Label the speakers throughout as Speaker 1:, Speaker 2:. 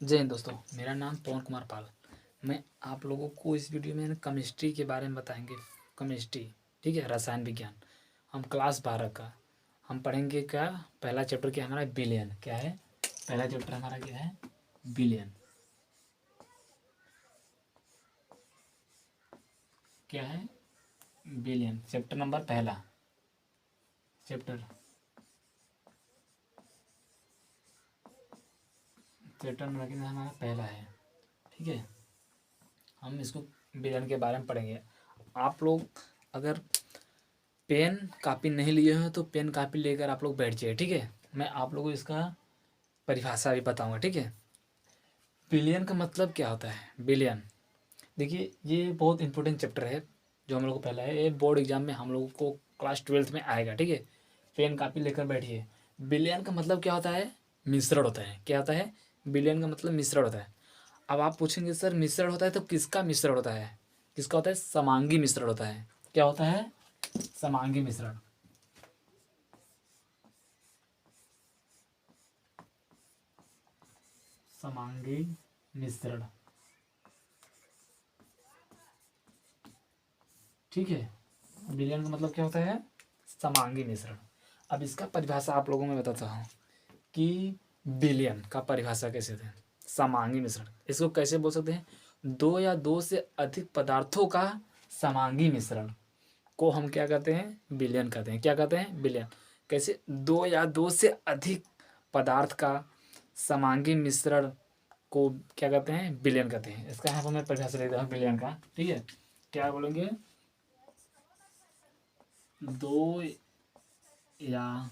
Speaker 1: जय हिंद दोस्तों, मेरा नाम पवन कुमार पाल। मैं आप लोगों को इस वीडियो में केमिस्ट्री के बारे में बताएंगे। केमिस्ट्री, ठीक है, रसायन विज्ञान। हम क्लास 12 का हम पढ़ेंगे। क्या पहला चैप्टर क्या हमारा? बिलियन। क्या है पहला चैप्टर हमारा? क्या है? बिलियन। क्या है? बिलियन। चैप्टर नंबर पहला। चैप्टर चैप्टर नंबर कितना हमारा? पहला है। ठीक है, हम इसको बिलियन के बारे में पढ़ेंगे। आप लोग अगर पेन कापी नहीं लिए हो तो पेन कापी लेकर आप लोग बैठ जाइए। ठीक है, मैं आप लोगों को इसका परिभाषा भी बताऊंगा। ठीक है, बिलियन का मतलब क्या होता है? बिलियन, देखिए ये बहुत इंपॉर्टेंट चैप्टर है जो हम लोग को पहला है। ये बोर्ड एग्जाम में हम लोगों को क्लास 12th में आएगा। ठीक है, पेन कापी लेकर बैठिए। बिलियन का मतलब क्या होता है? मिश्रण होता है। क्या होता है? बिलियन का मतलब मिश्रण होता है। अब आप पूछेंगे सर मिश्रण होता है तो किसका मिश्रण होता है? किसका होता है? समांगी मिश्रण होता है। क्या होता है? समांगी मिश्रण। समांगी मिश्रण, ठीक है। विलयन का मतलब क्या होता है? समांगी मिश्रण। अब इसका परिभाषा आप लोगों में बताता हूँ कि विलयन का परिभाषा कैसे थे। समांगी मिश्रण, इसको कैसे बोल सकते हैं? दो या दो से अधिक पदार्थों का समांगी मिश्रण को हम क्या कहते हैं? विलयन कहते हैं। क्या कहते हैं? विलयन। कैसे? दो या दो से अधिक पदार्थ का समांगी मिश्रण को क्या कहते हैं? विलयन कहते हैं। इसका यहाँ पर मैं परिभाषा देता हूँ विलयन का। ठीक है, क्या बोलेंगे? दो या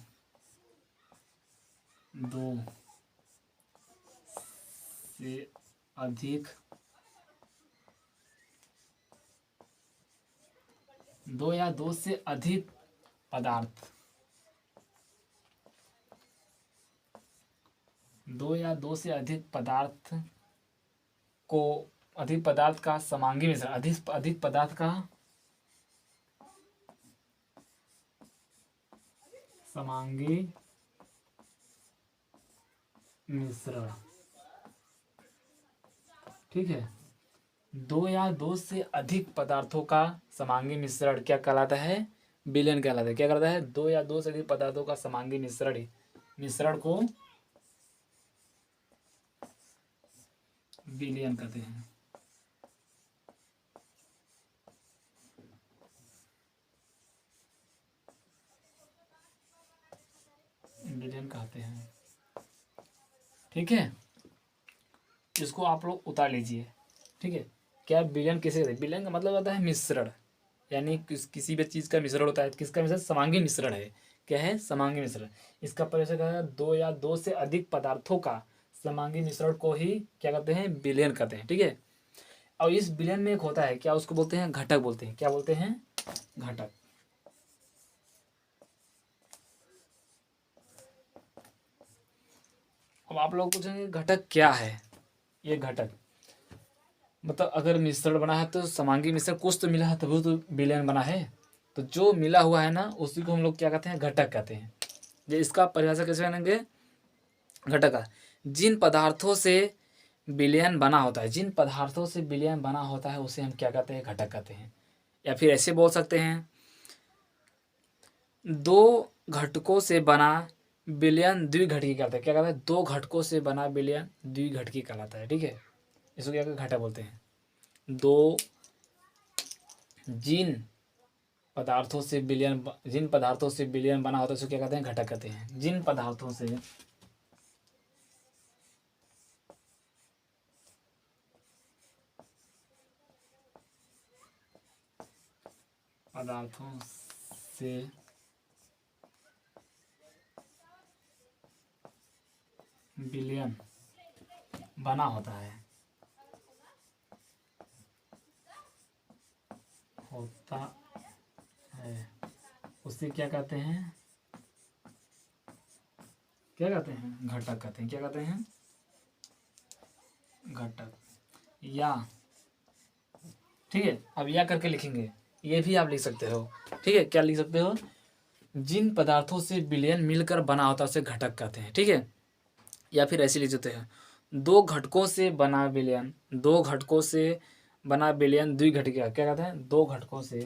Speaker 1: दो से अधिक दो या दो से अधिक पदार्थ, दो या दो से अधिक पदार्थ को, अधिक पदार्थ का समांगी मिश्रण, अधिक अधिक पदार्थ का समांगी मिश्रण। ठीक है, दो या दो से अधिक पदार्थों का समांगी मिश्रण क्या कहलाता है? विलयन कहलाता है। क्या कहलाता है? दो या दो से अधिक पदार्थों का समांगी मिश्रण को विलयन कहते हैं। विलयन कहते हैं। ठीक है, इसको आप लोग उतार लीजिए। ठीक है, क्या विलयन किसे कहते हैं? विलयन का मतलब होता है मिश्रण, यानी किसी भी चीज़ का मिश्रण होता है। किसका मिश्रण? समांगी मिश्रण है। क्या है? समांगी मिश्रण। इसका परिचय क्या है? दो या दो से अधिक पदार्थों का समांगी मिश्रण को ही क्या कहते हैं? विलयन कहते हैं। ठीक है, और इस विलयन में एक होता है, क्या उसको बोलते हैं? घटक बोलते हैं। क्या बोलते हैं? घटक। अब आप लोग पूछेंगे घटक क्या है? ये घटक मतलब अगर मिश्रण बना है तो समांगी मिश्रण कुछ तो मिला है तभी तो विलयन बना है। तो जो मिला हुआ है ना उसी को हम लोग क्या कहते हैं? घटक कहते हैं। ये इसका परिभाषा कैसे बनेंगे? घटक का, जिन पदार्थों से विलयन बना होता है, जिन पदार्थों से विलयन बना होता है उसे हम क्या कहते हैं? घटक कहते हैं। या फिर ऐसे बोल सकते हैं, दो घटकों से बना विलयन द्विघटकी कहलाता है। क्या कहता है? दो घटकों से बना विलयन द्विघटकी कहलाता है। ठीक है, इसको क्या कहते हैं? घटक बोलते हैं। दो जिन जिन पदार्थों से विलयन बना होता है उसको क्या कहते हैं? घटक कहते हैं। जिन पदार्थों से पदार्थों से विलयन बना होता है उसे क्या कहते हैं? क्या कहते हैं? घटक कहते हैं। क्या कहते हैं? घटक। या, ठीक है, अब या करके लिखेंगे, ये भी आप लिख सकते हो। ठीक है, क्या लिख सकते हो? जिन पदार्थों से विलयन मिलकर बना होता है उसे घटक कहते हैं। ठीक है, या फिर ऐसे लिख सकते हैं, दो घटकों से बना विलयन, दो घटकों से बना विलयन द्विघटिका क्या कहते हैं? दो घटकों से,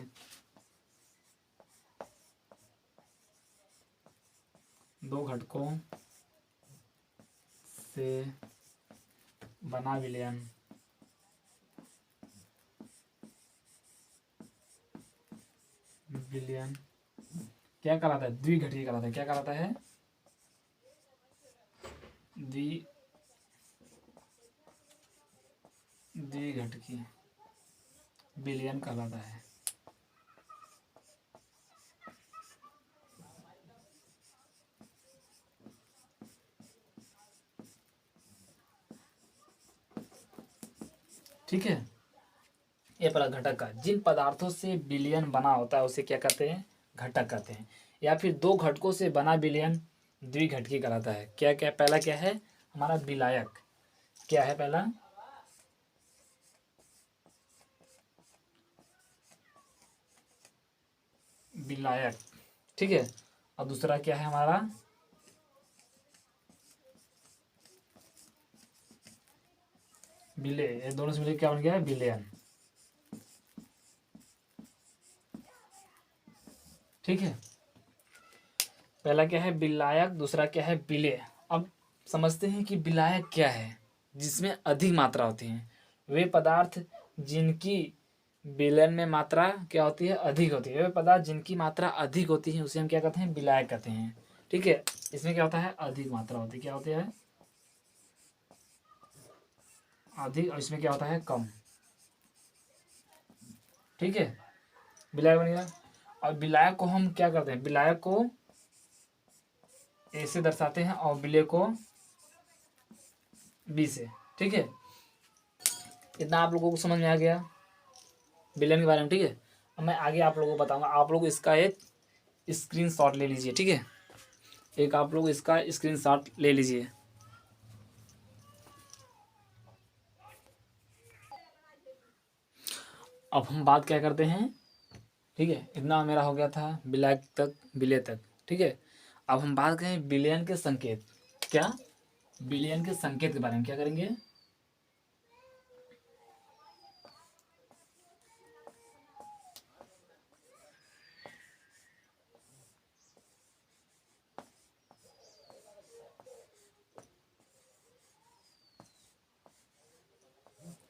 Speaker 1: दो घटकों से बना विलयन विलयन क्या कहलाता है? द्विघटिका कहलाता है। क्या कहलाता है? द्विघटकी विलयन कहलाता है। ठीक है, ये पड़ा घटक का। जिन पदार्थों से विलयन बना होता है उसे क्या कहते हैं? घटक कहते हैं। या फिर दो घटकों से बना विलयन द्विघटकी कहलाता है। क्या क्या? पहला क्या है हमारा? विलायक। क्या है पहला? विलायक। ठीक है, और दूसरा क्या है हमारा? विलय। ये दोनों से मिलकर क्या बन गया है? विलयन। ठीक है, पहला क्या है? विलायक, दूसरा क्या है? विलय। अब समझते हैं कि विलायक क्या है। जिसमें अधिक मात्रा होती है, वे पदार्थ जिनकी विलयन में मात्रा क्या होती है? अधिक होती है। वे पदार्थ जिनकी मात्रा अधिक होती है उसे हम क्या कहते हैं? विलायक कहते हैं। ठीक है, इसमें क्या होता है? अधिक मात्रा होती है। क्या होती है? अधिक। और इसमें क्या होता है? कम। ठीक है, विलायक बन गया। और विलायक को हम क्या करते हैं? विलायक को ए से दर्शाते हैं और विलय को बी से। ठीक है, इतना आप लोगों को समझ में आ गया विलयन के बारे में। ठीक है, अब मैं आगे आप लोगों को बताऊंगा। आप लोग इसका एक स्क्रीनशॉट ले लीजिए। ठीक है, एक आप लोग इसका स्क्रीनशॉट ले लीजिए। अब हम बात क्या करते हैं? ठीक है, इतना मेरा हो गया था विलायक तक, विलय तक। ठीक है, अब हम बात करें विलयन के संकेत। क्या? विलयन के संकेत के बारे में क्या करेंगे?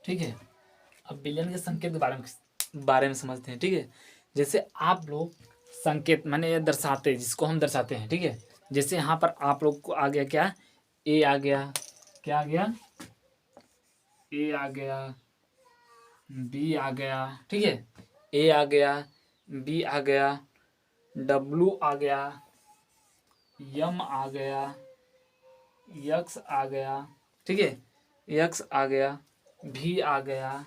Speaker 1: ठीक है, अब विलयन के संकेत के बारे में समझते हैं। ठीक है, जैसे आप लोग संकेत माने ये दर्शाते, जिसको हम दर्शाते हैं। ठीक है, जैसे यहाँ पर आप लोग को आ गया क्या? ए आ गया। क्या आ गया? ए आ गया, बी आ गया। ठीक है, ए आ गया, बी आ गया, डब्लू आ गया, यम आ गया, यक्स आ गया। ठीक है, यक्स आ गया, भी आ गया,